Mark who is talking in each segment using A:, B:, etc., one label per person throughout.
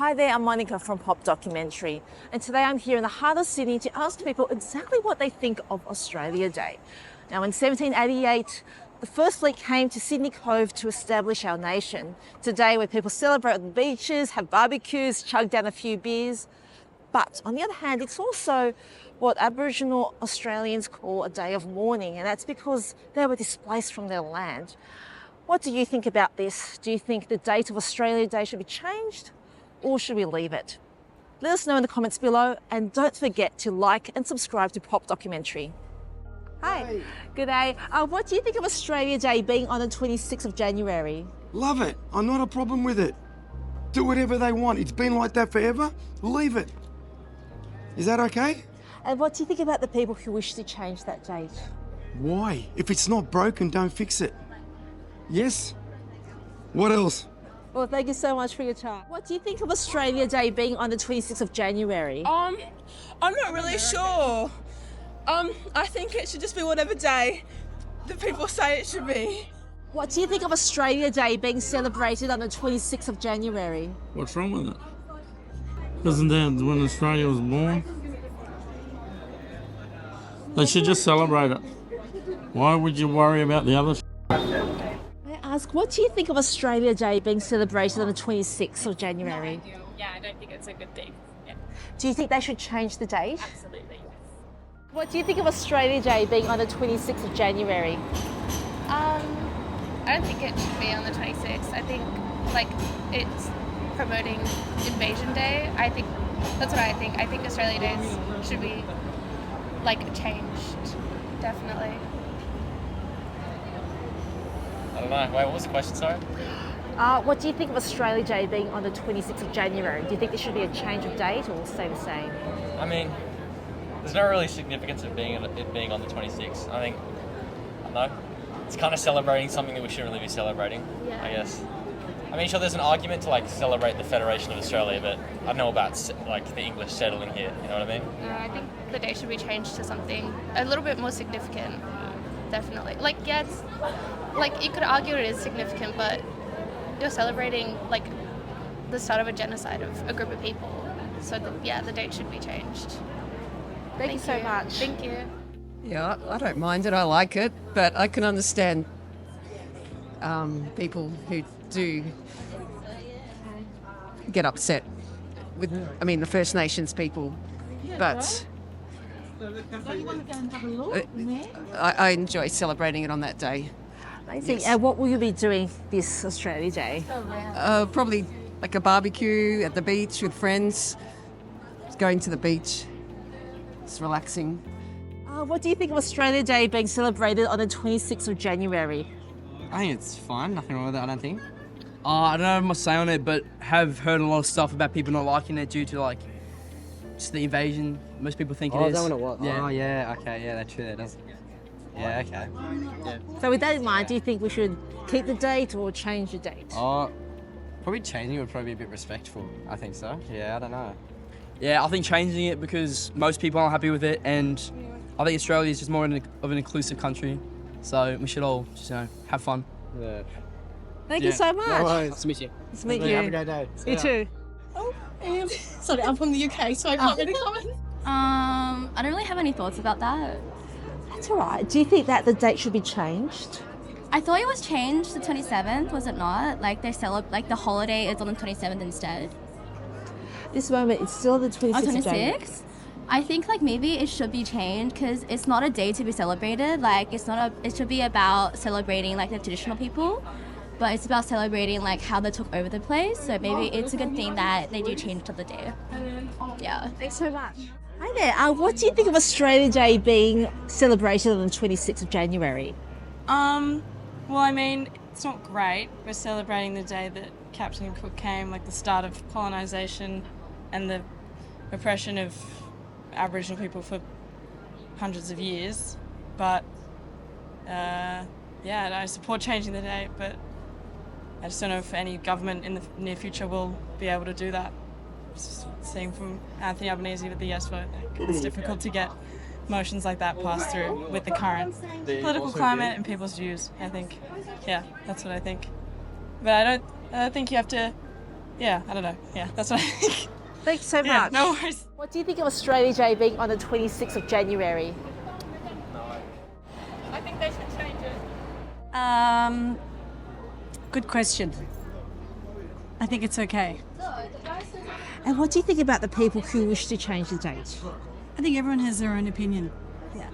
A: Hi there, I'm Monica from Pop Documentary, and today I'm here in the heart of Sydney to ask people exactly what they think of Australia Day. Now, in 1788, the first fleet came to Sydney Cove to establish our nation. Today, where people celebrate on the beaches, have barbecues, chug down a few beers. But on the other hand, it's also what Aboriginal Australians call a day of mourning, and that's because they were displaced from their land. What do you think about this? Do you think the date of Australia Day should be changed, or should we leave it? Let us know in the comments below, and don't forget to like and subscribe to Pop Documentary. Hi. Good day. What do you think of Australia Day being on the 26th of January?
B: Love it. I'm not a problem with it. Do whatever they want. It's been like that forever. Leave it. Is that okay?
A: And what do you think about the people who wish to change that date?
B: Why? If it's not broken, don't fix it. Yes? What else?
A: Well, thank you so much for your time. What do you think of Australia Day being on the 26th of January?
C: I'm not really sure. I think it should just be whatever day the people say it should be.
A: What do you think of Australia Day being celebrated on the 26th of January?
D: What's wrong with it? Isn't that when Australia was born? They should just celebrate it. Why would you worry about the other?
A: May I ask, what do you think of Australia Day being celebrated on the 26th of January?
E: Yeah, I don't think it's a good thing. Yeah.
A: Do you think they should change the date?
E: Absolutely, yes.
A: What do you think of Australia Day being on the 26th of January?
E: I don't think it should be on the 26th. I think, it's promoting Invasion Day. That's what I think. I think Australia Days should be, changed, definitely.
F: I don't know. Wait, what was the question, sorry?
A: What do you think of Australia Day being on the 26th of January? Do you think there should be a change of date or stay the same?
F: I mean, there's no really significance of it being on the 26th. I don't know. It's kind of celebrating something that we shouldn't really be celebrating,
A: Yeah.
F: I guess. I mean, sure, there's an argument to celebrate the Federation of Australia, but I don't know about the English settling here. You know what I mean?
E: I think the day should be changed to something a little bit more significant, definitely. You could argue it is significant, but you're celebrating, the start of a genocide of a group of people. So, the date should be changed.
A: Thank you so much.
E: Thank you.
G: Yeah, I don't mind it. I like it, but I can understand people who do get upset with, the First Nations people. But I enjoy celebrating it on that day.
A: Amazing.
G: Yes.
A: And what will you be doing this Australia Day?
G: Probably like a barbecue at the beach with friends. Just going to the beach. It's relaxing.
A: What do you think of Australia Day being celebrated on the 26th of January?
H: I think it's fine, nothing wrong with it, I don't think. I don't have my say on it, but have heard a lot of stuff about people not liking it due to just the invasion. Most people think it is.
I: Is that what it was?
H: Yeah.
I: Oh, yeah, okay, yeah, that's true, that does. Yeah, okay. Yeah.
A: So with that in mind, do you think we should keep the date or change the date?
I: Probably changing it would probably be a bit respectful, I think so. Yeah, I don't know.
H: Yeah, I think changing it because most people aren't happy with it, and I think Australia is just more of an inclusive country, so we should all just, have fun.
I: Yeah.
A: Thank you so much.
I: Nice to meet you.
A: Nice to meet you.
I: Have a great day.
A: You too.
J: Sorry, I'm from the UK, so I can't really comment.
K: I don't really have any thoughts about that.
A: That's all right. Do you think that the date should be changed?
K: I thought it was changed to 27th, was it not? The holiday is on the 27th instead.
A: This moment, it's still the 26th
K: On
A: of January.
K: 26th? I think maybe it should be changed because it's not a day to be celebrated. It should be about celebrating the traditional people, but it's about celebrating how they took over the place. So maybe it's a good thing that they do change to the day. Yeah.
A: Thanks so much. Hi there. What do you think of Australia Day being celebrated on the 26th of January?
C: It's not great. We're celebrating the day that Captain Cook came, the start of colonisation and the oppression of Aboriginal people for hundreds of years. But, I support changing the date, but I just don't know if any government in the near future will be able to do that. Just seeing from Anthony Albanese with the yes vote, it's difficult to get motions like that passed through with the current political climate and people's views, I think. Yeah, that's what I think. But I don't think you have to yeah, I don't know. Yeah, that's what I think.
A: Thanks so
C: Yeah,
A: much.
C: no worries.
A: What do you think of Australia Day being on the 26th of January?
C: I think they should change it.
J: Good question. I think it's okay.
A: And what do you think about the people who wish to change the date?
J: I think everyone has their own opinion. Yeah.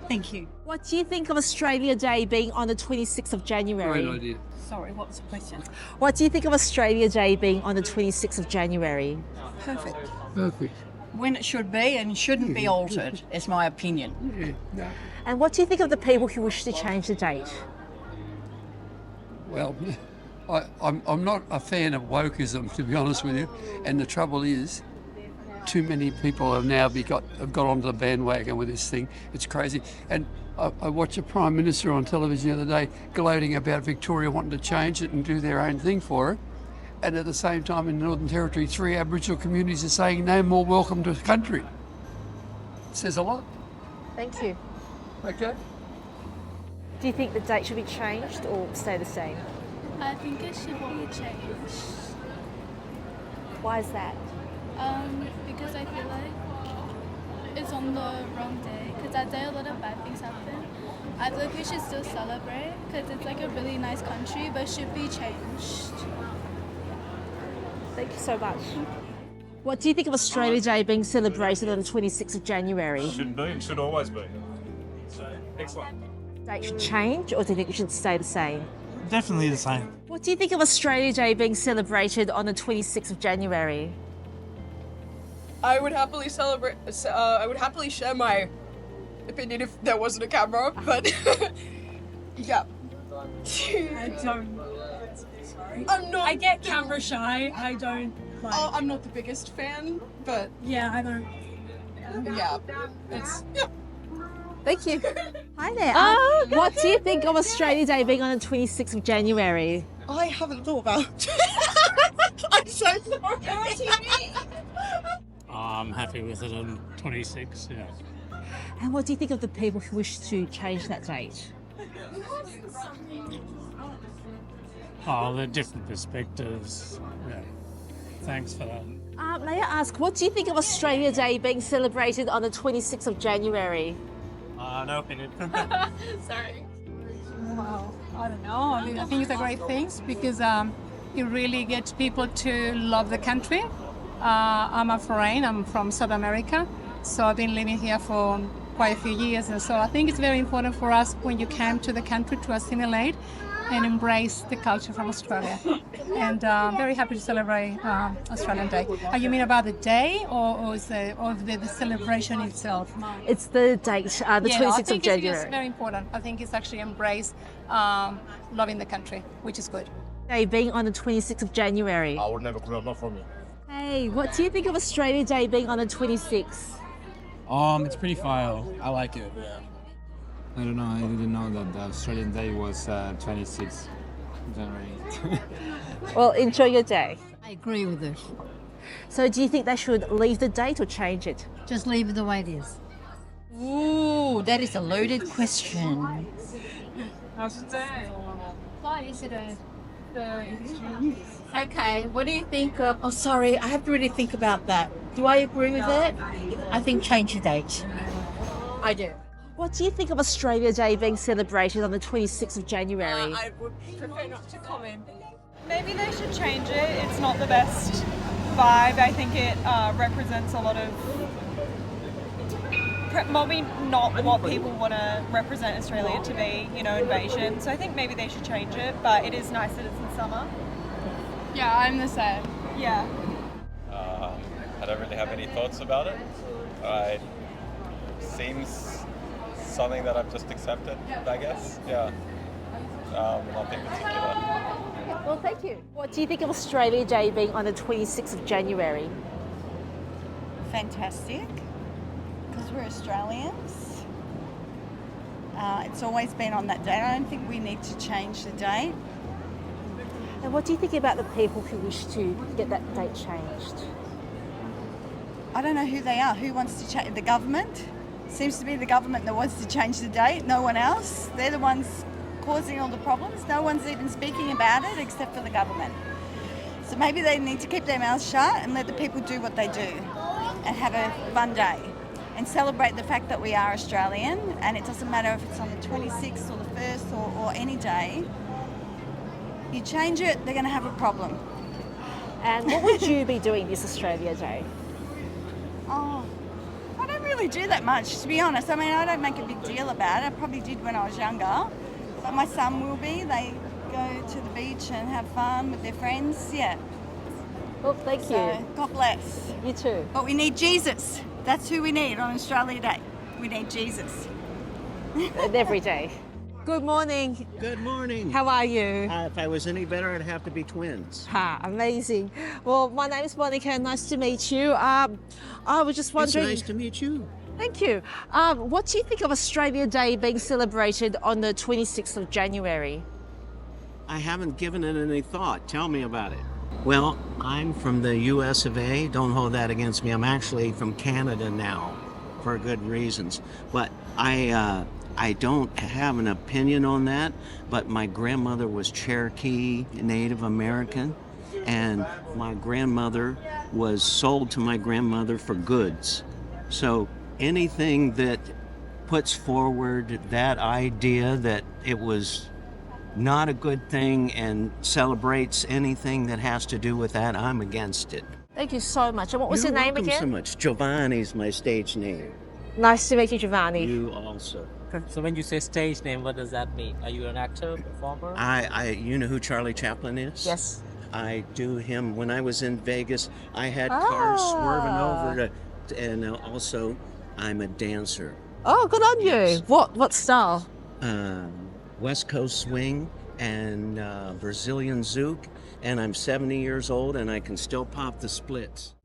J: Thank you.
A: What do you think of Australia Day being on the 26th of January?
I: Great idea.
J: Sorry, what was the question?
A: What do you think of Australia Day being on the 26th of January?
J: Perfect.
I: Perfect.
L: When it should be and shouldn't be altered, is my opinion.
A: And what do you think of the people who wish to change the date?
M: Well, I'm not a fan of wokeism, to be honest with you. And the trouble is, too many people have now have got onto the bandwagon with this thing. It's crazy. And I watched a Prime Minister on television the other day gloating about Victoria wanting to change it and do their own thing for it. And at the same time in the Northern Territory, 3 Aboriginal communities are saying no more welcome to the country. It says a lot.
A: Thank you.
M: Okay.
A: Do you think the date should be changed or stay the same?
K: I think it should be changed.
A: Why is that?
K: Because I feel like it's on the wrong day. Because that day a lot of bad things happen. I feel like we should still celebrate because it's like a really nice country, but it should be changed.
A: Thank you so much. What do you think of Australia Day being celebrated on the 26th of January?
N: Shouldn't be and should always be. So, excellent.
A: Date should change, or do you think it should stay the same?
O: Definitely the same.
A: What do you think of Australia Day being celebrated on the 26th of January?
P: I would happily celebrate. I would happily share my opinion if there wasn't a camera, but yeah.
J: I don't.
P: I'm not.
J: I get camera shy. I don't. Like,
P: Oh, I'm not the biggest fan, but
J: yeah, I don't.
P: yeah, it's yeah.
A: Thank you. Hi there. What do you think of Australia Day being on the 26th of January?
P: I haven't thought about. I'm so sorry.
O: I'm happy with it on 26, yeah.
A: And what do you think of the people who wish to change that date?
O: Oh, they're different perspectives. Yeah. Thanks for that.
A: May I ask, what do you think of Australia Day being celebrated on the 26th of January?
O: No opinion.
J: Sorry. Wow. I don't know. I think it's a great thing because it really gets people to love the country. I'm a foreign. I'm from South America, so I've been living here for quite a few years, and so I think it's very important for us when you come to the country to assimilate and embrace the culture from Australia. And I'm very happy to celebrate Australian Day. You mean about the day or the celebration itself?
A: It's the date, the 26th of January.
J: It's very important. I think it's actually embrace loving the country, which is good.
A: Day being on the 26th of January.
N: I would never put it, not from you.
A: Hey, what do you think of Australia Day being on the 26th?
Q: It's pretty fire. I like it. Yeah. I don't know. I didn't know that the Australian Day was 26th January.
A: Well, enjoy your day.
R: I agree with it.
A: So do you think they should leave the date or change it?
R: Just leave it the way it is. Ooh, that is a loaded question.
J: How's it day?
R: Why is it Okay, what do you think of... Oh, sorry, I have to really think about that. Do I agree with it? I think change the date. I do.
A: What do you think of Australia Day being celebrated on the 26th of January?
P: I would prefer not to comment.
C: Maybe they should change it. It's not the best vibe. I think it represents a lot of maybe not what people want to represent Australia to be, invasion. So I think maybe they should change it, but it is nice that it's in summer.
J: Yeah, I'm the same.
C: Yeah.
S: I don't really have any thoughts about it. It seems something that I've just accepted, I guess. Yeah. Nothing particular.
A: Well, thank you. What do you think of Australia Day being on the 26th of January?
T: Fantastic, because we're Australians. It's always been on that day. I don't think we need to change the date.
A: And what do you think about the people who wish to get that date changed?
T: I don't know who they are. Who wants to change? The government? Seems to be the government that wants to change the date. No one else. They're the ones causing all the problems. No one's even speaking about it except for the government. So maybe they need to keep their mouths shut and let the people do what they do and have a fun day and celebrate the fact that we are Australian, and it doesn't matter if it's on the 26th or the 1st or any day. You change it, they're going to have a problem.
A: And what would you be doing this Australia Day?
T: Oh, I don't really do that much, to be honest. I mean, I don't make a big deal about it. I probably did when I was younger, but my son will be. They go to the beach and have fun with their friends. Yeah.
A: Well, thank you.
T: God bless.
A: You too.
T: But we need Jesus. That's who we need on Australia Day. We need Jesus.
A: And every day. Good morning.
U: Good morning.
A: How are you?
U: If I was any better, I'd have to be twins.
A: Amazing. Well, my name is Monica. Nice to meet you. I was just wondering.
U: It's nice to meet you.
A: Thank you. What do you think of Australia Day being celebrated on the 26th of January?
U: I haven't given it any thought. Tell me about it. Well, I'm from the US of A. Don't hold that against me. I'm actually from Canada now for good reasons. But I don't have an opinion on that, but my grandmother was Cherokee Native American, and my grandmother was sold to my grandmother for goods. So anything that puts forward that idea that it was not a good thing and celebrates anything that has to do with that, I'm against it.
A: Thank you so much. And what was your name
U: You're welcome
A: again?
U: so much. Giovanni's my stage name.
A: Nice to meet you, Giovanni.
U: You also.
V: So when you say stage name, what does that mean? Are you an actor, performer?
U: You know who Charlie Chaplin is?
A: Yes.
U: I do him. When I was in Vegas, I had cars swerving over and also I'm a dancer.
A: Oh, good on you. What style?
U: West Coast swing and Brazilian zouk, and I'm 70 years old and I can still pop the splits.